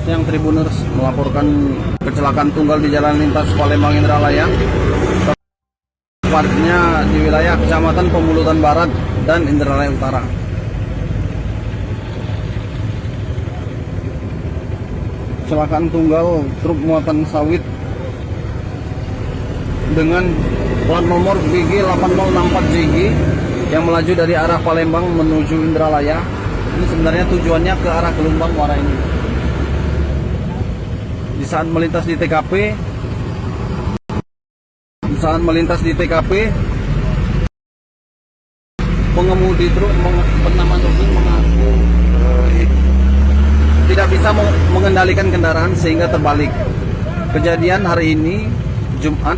Siang Tribuners, melaporkan kecelakaan tunggal di jalan lintas Palembang Indralaya, tepatnya di wilayah Kecamatan Pemulutan Barat dan Indralaya Utara. Kecelakaan tunggal truk muatan sawit dengan plat nomor BG 8064JG yang melaju dari arah Palembang menuju Indralaya. Ini sebenarnya tujuannya ke arah Gelombang Muara ini. Di saat melintas di TKP, pengemudi truk bernama Nurdin mengaku tidak bisa mengendalikan kendaraan sehingga terbalik. Kejadian hari ini Jumat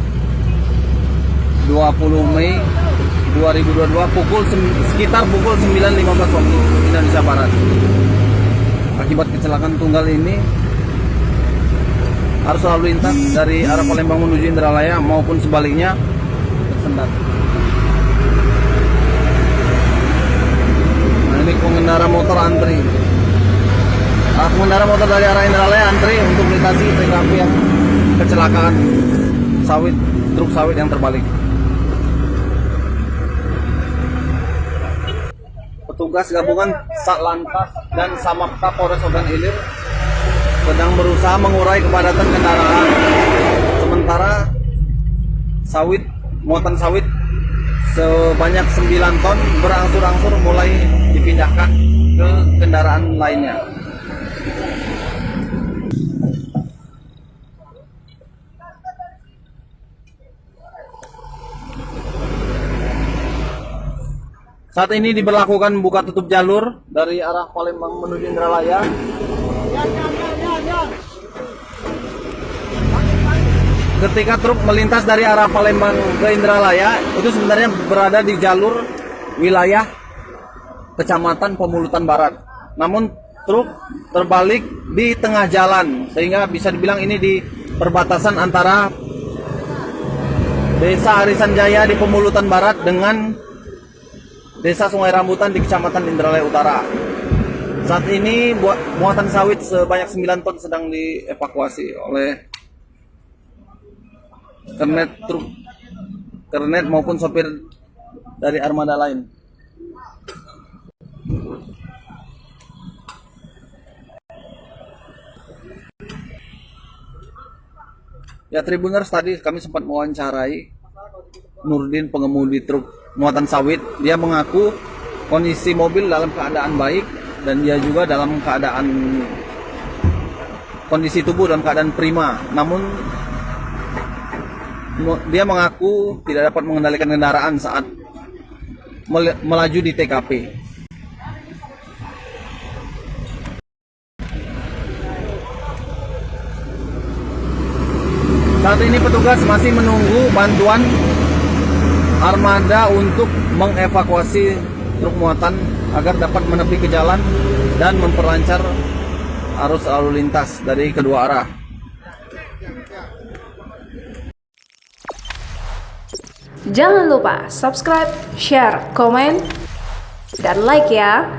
20 Mei 2022 sekitar pukul 9.15 waktu Indonesia Barat. Akibat kecelakaan tunggal ini, arus lalu lintas dari arah Palembang menuju Indralaya maupun sebaliknya tersendat. Nah, ini pengendara motor antri. Pengendara motor dari arah Indralaya antri untuk melintasi TKP yang kecelakaan truk sawit yang terbalik. Petugas gabungan Satlantas dan Samapta Polres Ogan Ilir sedang berusaha mengurai kepadatan kendaraan. Sementara muatan sawit sebanyak 9 ton berangsur-angsur mulai dipindahkan ke kendaraan lainnya. Saat ini diberlakukan buka tutup jalur dari arah Palembang menuju Indralaya. Ketika truk melintas dari arah Palembang ke Indralaya, itu sebenarnya berada di jalur wilayah Kecamatan Pemulutan Barat. Namun truk terbalik di tengah jalan, sehingga bisa dibilang ini di perbatasan antara Desa Arisan Jaya di Pemulutan Barat dengan Desa Sungai Rambutan di Kecamatan Indralaya Utara. Saat ini muatan sawit sebanyak 9 ton sedang dievakuasi oleh kernet maupun sopir dari armada lain. Ya Tribuners, tadi kami sempat mewawancarai Nurdin, pengemudi truk muatan sawit. Dia mengaku kondisi mobil dalam keadaan baik dan dia juga dalam keadaan kondisi tubuh dalam keadaan prima. Namun dia mengaku tidak dapat mengendalikan kendaraan saat melaju di TKP. Saat ini petugas masih menunggu bantuan armada untuk mengevakuasi truk muatan agar dapat menepi ke jalan dan memperlancar arus lalu lintas dari kedua arah. Jangan lupa subscribe, share, komen, dan like ya.